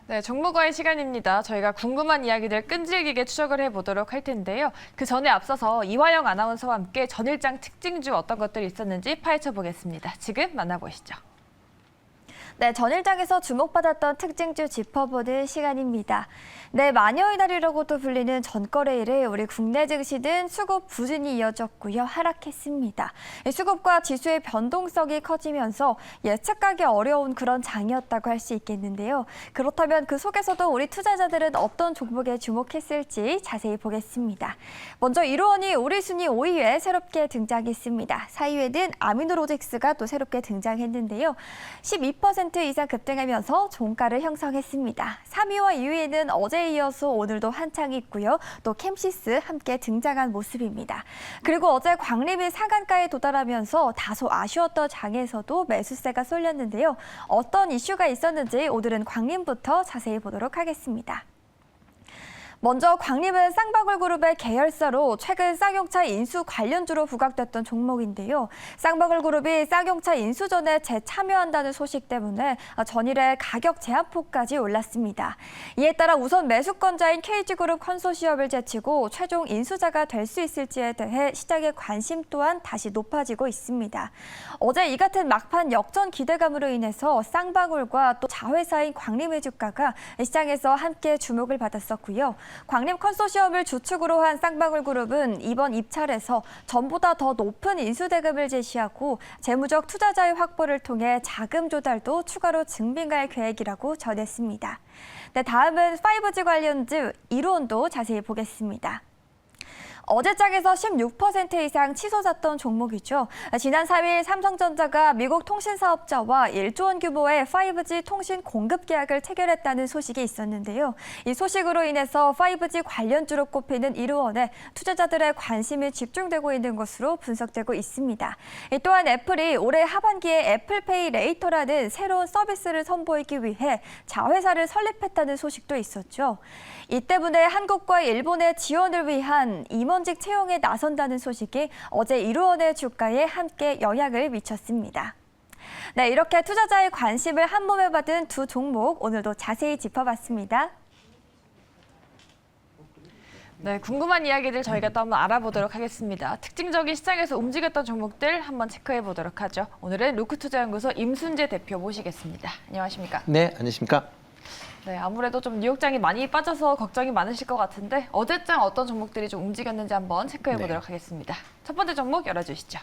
네, 종목과의 시간입니다. 저희가 궁금한 이야기들 끈질기게 추적을 해보도록 할 텐데요. 그 전에 앞서서 이화영 아나운서와 함께 전일장 특징주 어떤 것들이 있었는지 파헤쳐 보겠습니다. 지금 만나보시죠. 네, 전일장에서 주목받았던 특징주 짚어보는 시간입니다. 네, 마녀의 날이라고도 불리는 전거래 일에 우리 국내 증시는 수급 부진이 이어졌고요. 하락했습니다. 수급과 지수의 변동성이 커지면서 예측하기 어려운 그런 장이었다고 할 수 있겠는데요. 그렇다면 그 속에서도 우리 투자자들은 어떤 종목에 주목했을지 자세히 보겠습니다. 먼저 이로원이 우리 순위 5위에 새롭게 등장했습니다. 4위에는 아미노로직스가 또 새롭게 등장했는데요. 12% 이상 급등하면서 종가를 형성했습니다. 3위와 2위에는 어제에 이어서 오늘도 한창 있고요. 또 캠시스 함께 등장한 모습입니다. 그리고 어제 광림이 상한가에 도달하면서 다소 아쉬웠던 장에서도 매수세가 쏠렸는데요. 어떤 이슈가 있었는지 오늘은 광림부터 자세히 보도록 하겠습니다. 먼저 광림은 쌍방울그룹의 계열사로 최근 쌍용차 인수 관련주로 부각됐던 종목인데요. 쌍방울그룹이 쌍용차 인수전에 재참여한다는 소식 때문에 전일에 가격 제한폭까지 올랐습니다. 이에 따라 우선 매수권자인 KG그룹 컨소시엄을 제치고 최종 인수자가 될 수 있을지에 대해 시장의 관심 또한 다시 높아지고 있습니다. 어제 이 같은 막판 역전 기대감으로 인해서 쌍방울과 또 자회사인 광림의 주가가 시장에서 함께 주목을 받았었고요. 광림 컨소시엄을 주축으로 한 쌍방울그룹은 이번 입찰에서 전보다 더 높은 인수대금을 제시하고 재무적 투자자의 확보를 통해 자금 조달도 추가로 증빙할 계획이라고 전했습니다. 네, 다음은 5G 관련주 이로원도 자세히 보겠습니다. 어제장에서 16% 이상 치솟았던 종목이죠. 지난 4일 삼성전자가 미국 통신사업자와 1조 원 규모의 5G 통신 공급 계약을 체결했다는 소식이 있었는데요. 이 소식으로 인해서 5G 관련주로 꼽히는 이로원에 투자자들의 관심이 집중되고 있는 것으로 분석되고 있습니다. 또한 애플이 올해 하반기에 애플페이 레이터라는 새로운 서비스를 선보이기 위해 자회사를 설립했다는 소식도 있었죠. 이 때문에 한국과 일본의 지원을 위한 임원직 채용에 나선다는 소식이 어제 이로원의 주가에 함께 영향을 미쳤습니다. 네, 이렇게 투자자의 관심을 한몸에 받은 두 종목 오늘도 자세히 짚어봤습니다. 네, 궁금한 이야기들 저희가 또 한번 알아보도록 하겠습니다. 특징적인 시장에서 움직였던 종목들 한번 체크해 보도록 하죠. 오늘은 루크투자연구소 임순재 대표 모시겠습니다. 안녕하십니까? 네, 안녕하십니까? 네, 아무래도 좀 뉴욕장이 많이 빠져서 걱정이 많으실 것 같은데 어제장 어떤 종목들이 좀 움직였는지 한번 체크해 보도록 하겠습니다. 첫 번째 종목 열어주시죠.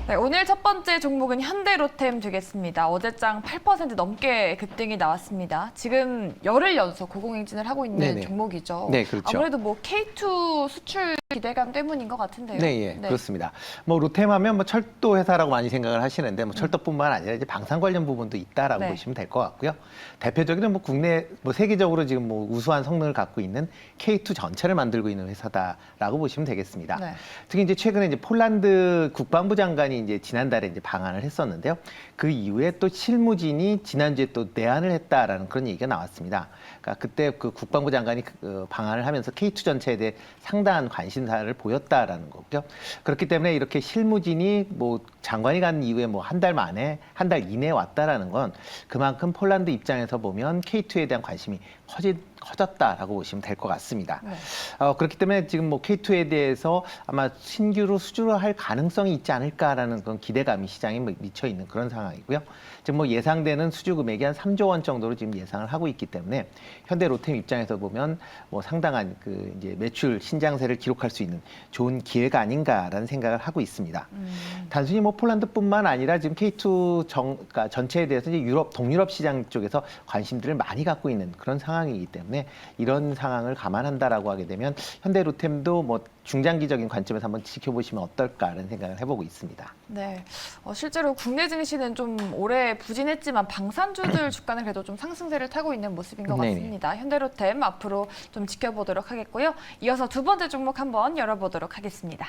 네, 오늘 첫 번째 종목은 현대로템 되겠습니다. 어제장 8% 넘게 급등이 나왔습니다. 지금 열흘 연속 고공행진을 하고 있는 네네. 종목이죠. 네, 그렇죠. 아무래도 뭐 K2 수출 기대감 때문인 것 같은데요. 네, 예, 그렇습니다. 뭐 로템하면 뭐 철도 회사라고 많이 생각을 하시는데 뭐 철도뿐만 아니라 이제 방산 관련 부분도 있다라고 네. 보시면 될 것 같고요. 대표적으로 뭐 국내 뭐 세계적으로 지금 뭐 우수한 성능을 갖고 있는 K2 전체를 만들고 있는 회사다라고 보시면 되겠습니다. 네. 특히 이제 최근에 이제 폴란드 국방부 장관이 이제 지난달에 이제 방한을 했었는데요. 그 이후에 또 실무진이 지난주에 또 내한을 했다라는 그런 얘기가 나왔습니다. 그러니까 그때 그 국방부 장관이 방한을 하면서 K2 전체에 대해 상당한 관심사를 보였다라는 거죠. 그렇기 때문에 이렇게 실무진이 뭐 장관이 간 이후에 뭐 한 달 만에 한 달 이내에 왔다라는 건 그만큼 폴란드 입장에서 보면 K2에 대한 관심이 커졌다라고 보시면 될 것 같습니다. 네. 그렇기 때문에 지금 뭐 K2에 대해서 아마 신규로 수주를 할 가능성이 있지 않을까라는 그런 기대감이 시장에 미쳐 있는 그런 상황이고요. 지금 뭐 예상되는 수주 금액이 한 3조 원 정도로 지금 예상을 하고 있기 때문에 현대로템 입장에서 보면 뭐 상당한 그 이제 매출 신장세를 기록할 수 있는 좋은 기회가 아닌가라는 생각을 하고 있습니다. 단순히 뭐 폴란드뿐만 아니라 지금 K2 그러니까 전체에 대해서 이제 동유럽 시장 쪽에서 관심들을 많이 갖고 있는 그런 상황이기 때문에 이런 상황을 감안한다라고 하게 되면 현대로템도 뭐 중장기적인 관점에서 한번 지켜보시면 어떨까라는 생각을 해보고 있습니다. 네, 실제로 국내 증시는 좀 올해 부진했지만 방산주들 주가는 그래도 좀 상승세를 타고 있는 모습인 것 네네. 같습니다. 현대로템 앞으로 좀 지켜보도록 하겠고요. 이어서 두 번째 종목 한번 열어보도록 하겠습니다.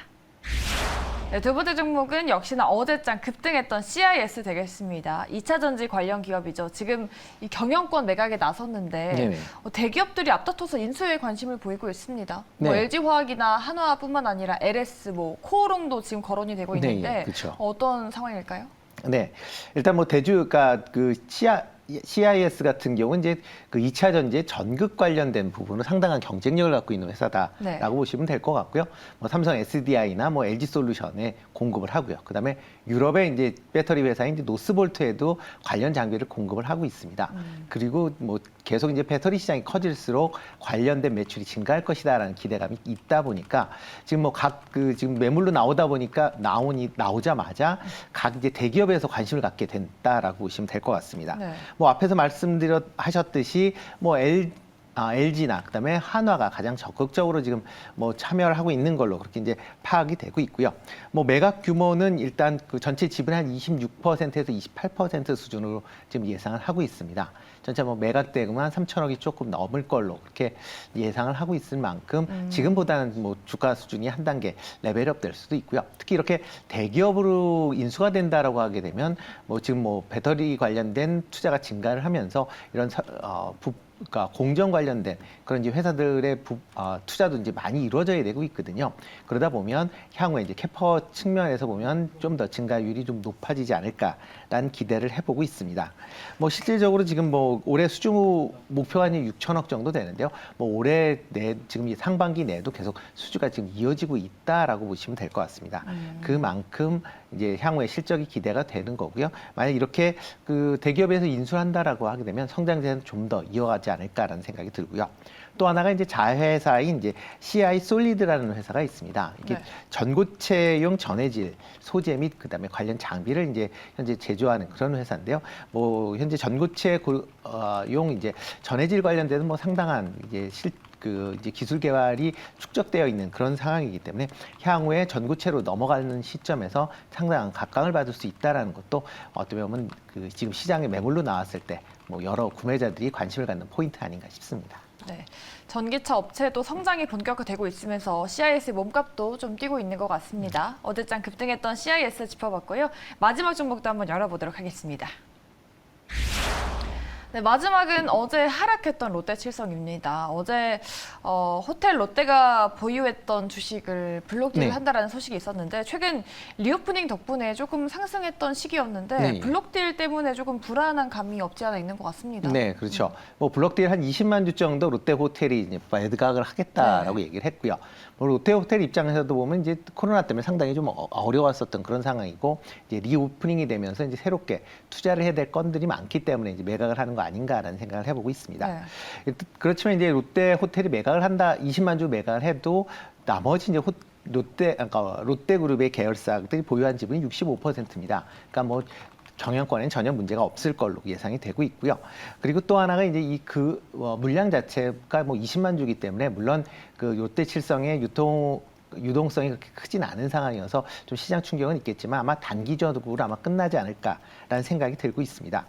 네, 두 번째 종목은 역시나 어제장 급등했던 CIS 되겠습니다. 2차 전지 관련 기업이죠. 지금 이 경영권 매각에 나섰는데 네네. 대기업들이 앞다퉈서 인수에 관심을 보이고 있습니다. 뭐 네. LG화학이나 한화뿐만 아니라 LS, 뭐 코오롱도 지금 거론이 되고 있는데 네, 그렇죠. 어떤 상황일까요? 네, 일단 뭐 그러니까 그 CIS 같은 경우는 이제 그 2차 전지 전극 관련된 부분은 상당한 경쟁력을 갖고 있는 회사다라고 네. 보시면 될 것 같고요. 뭐 삼성 SDI나 뭐 LG 솔루션에 공급을 하고요. 그다음에 유럽의 이제 배터리 회사인 이제 노스볼트에도 관련 장비를 공급을 하고 있습니다. 그리고 뭐 계속 이제 배터리 시장이 커질수록 관련된 매출이 증가할 것이다라는 기대감이 있다 보니까 지금 뭐 각 그 지금 매물로 나오다 보니까 나오자마자 각 이제 대기업에서 관심을 갖게 된다라고 보시면 될 것 같습니다. 네. 뭐 앞에서 말씀하셨듯이 뭐 LG나 그다음에 한화가 가장 적극적으로 지금 뭐 참여를 하고 있는 걸로 그렇게 이제 파악이 되고 있고요. 뭐 매각 규모는 일단 그 전체 지분의 한 26%에서 28% 수준으로 지금 예상을 하고 있습니다. 전체 뭐 매각 대금은 한 3천억이 조금 넘을 걸로 그렇게 예상을 하고 있을 만큼 지금보다는 뭐 주가 수준이 한 단계 레벨업 될 수도 있고요. 특히 이렇게 대기업으로 인수가 된다라고 하게 되면 뭐 지금 뭐 배터리 관련된 투자가 증가를 하면서 이런 그러니까 공정 관련된 그런 이제 회사들의 투자도 이제 많이 이루어져야 되고 있거든요. 그러다 보면 향후에 이제 캐퍼 측면에서 보면 좀 더 증가율이 좀 높아지지 않을까라는 기대를 해보고 있습니다. 뭐 실질적으로 지금 뭐 올해 수주 목표가 한 6천억 정도 되는데요. 뭐 올해 내 지금 이 상반기 내도 계속 수주가 지금 이어지고 있다라고 보시면 될 것 같습니다. 그만큼 이제 향후에 실적이 기대가 되는 거고요. 만약 이렇게 그 대기업에서 인수한다라고 하게 되면 성장세는 좀 더 이어가지 않을까라는 생각이 들고요. 또 하나가 이제 자회사인 이제 CI 솔리드라는 회사가 있습니다. 이게 네. 전고체용 전해질 소재 및 그다음에 관련 장비를 이제 현재 제조하는 그런 회사인데요. 뭐 현재 전고체용 이제 전해질 관련돼서 뭐 상당한 이제 이제 기술 개발이 축적되어 있는 그런 상황이기 때문에 향후에 전고체로 넘어가는 시점에서 상당한 각광을 받을 수 있다라는 것도 어떻게 보면 그 지금 시장에 매물로 나왔을 때 뭐 여러 구매자들이 관심을 갖는 포인트 아닌가 싶습니다. 네. 전기차 업체도 성장이 본격화되고 있으면서 CIS의 몸값도 좀 뛰고 있는 것 같습니다. 어제장 급등했던 CIS 짚어봤고요. 마지막 종목도 한번 열어보도록 하겠습니다. 네, 마지막은 어제 하락했던 롯데칠성입니다. 어제 호텔 롯데가 보유했던 주식을 블록딜을 네. 한다라는 소식이 있었는데 최근 리오프닝 덕분에 조금 상승했던 시기였는데 네. 블록딜 때문에 조금 불안한 감이 없지 않아 있는 것 같습니다. 네, 그렇죠. 뭐 블록딜 한 20만 주 정도 롯데 호텔이 이제 매각을 하겠다라고 얘기를 했고요. 뭐 롯데 호텔 입장에서도 보면 이제 코로나 때문에 상당히 좀 어려웠었던 그런 상황이고 이제 리오프닝이 되면서 이제 새롭게 투자를 해야 될 건들이 많기 때문에 이제 매각을 하는 거 아닌가라는 생각을 해보고 있습니다. 네. 그렇지만 이제 롯데 호텔이 매각을 한다, 20만 주 매각을 해도 나머지 이제 롯데그룹의 계열사들이 보유한 지분이 65%입니다. 그러니까 뭐 경영권에는 전혀 문제가 없을 걸로 예상이 되고 있고요. 그리고 또 하나가 이제 물량 자체가 뭐 20만 주기 때문에 물론 그 롯데칠성의 유동성이 그렇게 크진 않은 상황이어서 좀 시장 충격은 있겠지만 아마 단기적으로 아마 끝나지 않을까라는 생각이 들고 있습니다.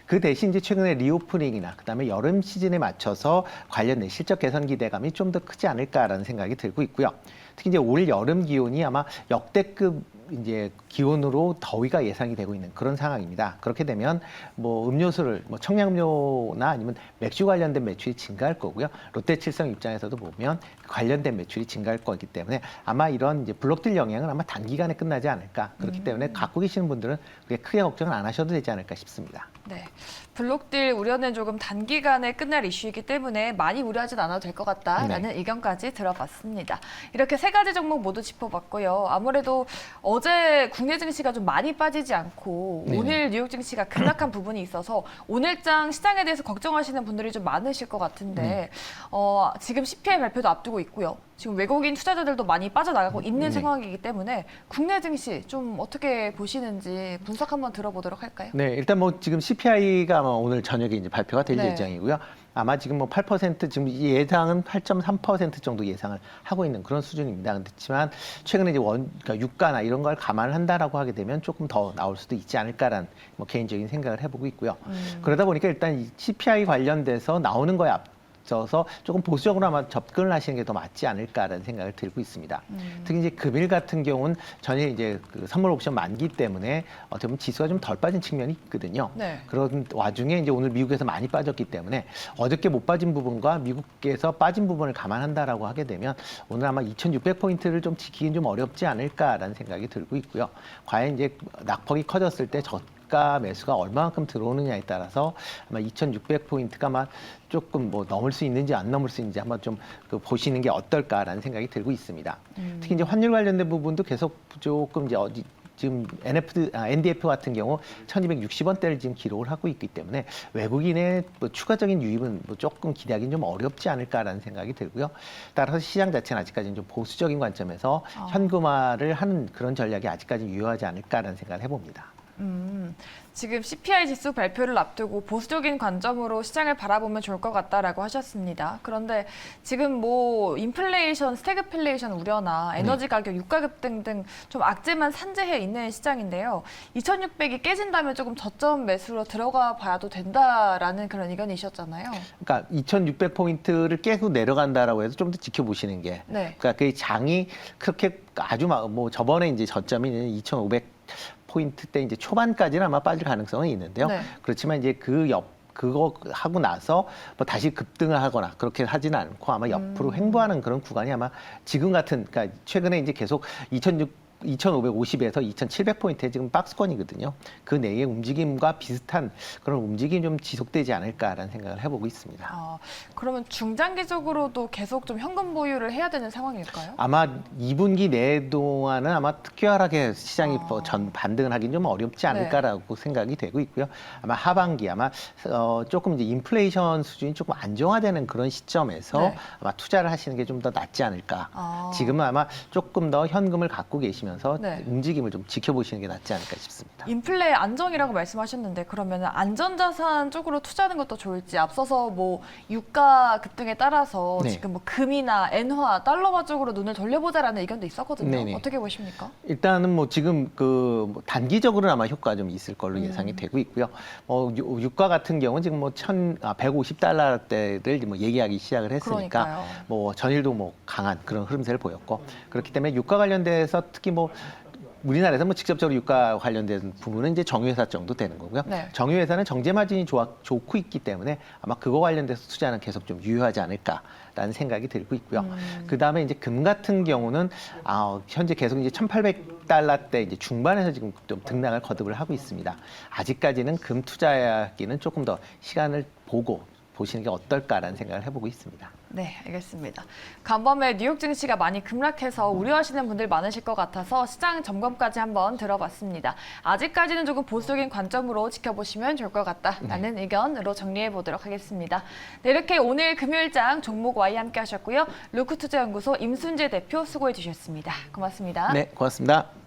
그 대신 이제 최근에 리오프닝이나 그다음에 여름 시즌에 맞춰서 관련된 실적 개선 기대감이 좀 더 크지 않을까라는 생각이 들고 있고요. 특히 이제 올 여름 기온이 아마 역대급 이제 기온으로 더위가 예상이 되고 있는 그런 상황입니다. 그렇게 되면 뭐 음료수를 뭐 청량음료나 아니면 맥주 관련된 매출이 증가할 거고요. 롯데칠성 입장에서도 보면 관련된 매출이 증가할 거기 때문에 아마 이런 이제 블록딜 영향은 아마 단기간에 끝나지 않을까. 그렇기 때문에 갖고 계시는 분들은 그렇게 크게 걱정을 안 하셔도 되지 않을까 싶습니다. 네, 블록딜 우려는 조금 단기간에 끝날 이슈이기 때문에 많이 우려하진 않아도 될 것 같다라는 의견까지 들어봤습니다. 이렇게 세 가지 종목 모두 짚어봤고요. 아무래도 어제 국내 증시가 좀 많이 빠지지 않고 네. 오늘 뉴욕 증시가 급락한 부분이 있어서 오늘장 시장에 대해서 걱정하시는 분들이 좀 많으실 것 같은데 지금 CPI 발표도 앞두고 있고요. 지금 외국인 투자자들도 많이 빠져나가고 있는 상황이기 때문에 국내 증시 좀 어떻게 보시는지 분석 한번 들어보도록 할까요? 네, 일단 뭐 지금 CPI가 아마 오늘 저녁에 이제 발표가 될 네. 예정이고요. 아마 지금 뭐 8% 지금 예상은 8.3% 정도 예상을 하고 있는 그런 수준입니다. 그렇지만 최근에 이제 그러니까 유가나 이런 걸 감안을 한다라고 하게 되면 조금 더 나올 수도 있지 않을까라는 뭐 개인적인 생각을 해보고 있고요. 그러다 보니까 일단 이 CPI 관련돼서 나오는 거에 앞서서 조금 보수적으로 아마 접근을 하시는 게 더 맞지 않을까라는 생각을 들고 있습니다. 특히 이제 금일 같은 경우는 전일 이제 그 선물 옵션 만기 때문에 어떻게 보면 지수가 좀 덜 빠진 측면이 있거든요. 네. 그런 와중에 이제 오늘 미국에서 많이 빠졌기 때문에 어저께 못 빠진 부분과 미국에서 빠진 부분을 감안한다라고 하게 되면 오늘 아마 2,600포인트를 좀 지키긴 좀 어렵지 않을까라는 생각이 들고 있고요. 과연 이제 낙폭이 커졌을 때 유가 매수가 얼마만큼 들어오느냐에 따라서 아마 2,600포인트가 아마 조금 뭐 넘을 수 있는지 안 넘을 수 있는지 한번 좀 보시는 게 어떨까라는 생각이 들고 있습니다. 특히 이제 환율 관련된 부분도 계속 조금 이제 지금 NDF 같은 경우 1,260원대를 지금 기록을 하고 있기 때문에 외국인의 뭐 추가적인 유입은 뭐 조금 기대하기는 좀 어렵지 않을까라는 생각이 들고요. 따라서 시장 자체는 아직까지는 좀 보수적인 관점에서 현금화를 하는 그런 전략이 아직까지 유효하지 않을까라는 생각을 해봅니다. 지금 CPI 지수 발표를 앞두고 보수적인 관점으로 시장을 바라보면 좋을 것 같다라고 하셨습니다. 그런데 지금 뭐 인플레이션, 스태그플레이션 우려나 에너지 가격, 유가 급등 등 좀 악재만 산재해 있는 시장인데요. 2,600이 깨진다면 조금 저점 매수로 들어가 봐도 된다라는 그런 의견이셨잖아요. 그러니까 2,600포인트를 깨고 내려간다라고 해서 좀 더 지켜보시는 게, 네. 그러니까 그 장이 그렇게 아주 뭐 저번에 이제 저점이 2,500포인트 때 이제 초반까지는 아마 빠질 가능성은 있는데요. 네. 그렇지만 이제 그거 하고 나서 뭐 다시 급등을 하거나 그렇게 하지는 않고 아마 옆으로 횡보하는 그런 구간이 아마 지금 같은, 그러니까 최근에 이제 계속 2,550에서 2,700포인트에 지금 박스권이거든요. 그 내의 움직임과 비슷한 그런 움직임이 좀 지속되지 않을까라는 생각을 해보고 있습니다. 그러면 중장기적으로도 계속 좀 현금 보유를 해야 되는 상황일까요? 아마 2분기 내 동안은 아마 특별하게 시장이 반등을 하기는 좀 어렵지 않을까라고 생각이 되고 있고요. 아마 하반기 아마 조금 이제 인플레이션 수준이 조금 안정화되는 그런 시점에서 아마 투자를 하시는 게 좀 더 낫지 않을까. 지금은 아마 조금 더 현금을 갖고 계시면서 움직임을 좀 지켜보시는 게 낫지 않을까 싶습니다. 인플레 안정이라고 말씀하셨는데 그러면 안전자산 쪽으로 투자하는 것도 좋을지, 앞서서 뭐 유가 급등에 따라서 지금 뭐 금이나 엔화, 달러화 쪽으로 눈을 돌려보자라는 의견도 있었거든요. 네네. 어떻게 보십니까? 일단은 뭐 지금 뭐 단기적으로는 아마 효과가 좀 있을 걸로 예상이 되고 있고요. 유가 같은 경우는 지금 뭐 150달러대를 뭐 얘기하기 시작을 했으니까 그러니까요. 뭐 전일도 뭐 강한 그런 흐름세를 보였고, 그렇기 때문에 유가 관련돼서 특히 뭐 우리나라에서 뭐 직접적으로 유가 관련된 부분은 이제 정유회사 정도 되는 거고요. 정유회사는 정제 마진이 좋고 있기 때문에 아마 그거 관련돼서 투자는 계속 좀 유효하지 않을까라는 생각이 들고 있고요. 그 다음에 이제 금 같은 경우는 현재 계속 이제 1,800달러대 이제 중반에서 지금 좀 등락을 거듭을 하고 있습니다. 아직까지는 금 투자하기는 조금 더 시간을 보시는 게 어떨까라는 생각을 해보고 있습니다. 네, 알겠습니다. 간밤에 뉴욕 증시가 많이 급락해서 우려하시는 분들 많으실 것 같아서 시장 점검까지 한번 들어봤습니다. 아직까지는 조금 보수적인 관점으로 지켜보시면 좋을 것 같다라는 의견으로 정리해 보도록 하겠습니다. 네, 이렇게 오늘 금요일장 종목 Y 함께 하셨고요. 루크투자연구소 임순재 대표 수고해 주셨습니다. 고맙습니다. 네, 고맙습니다.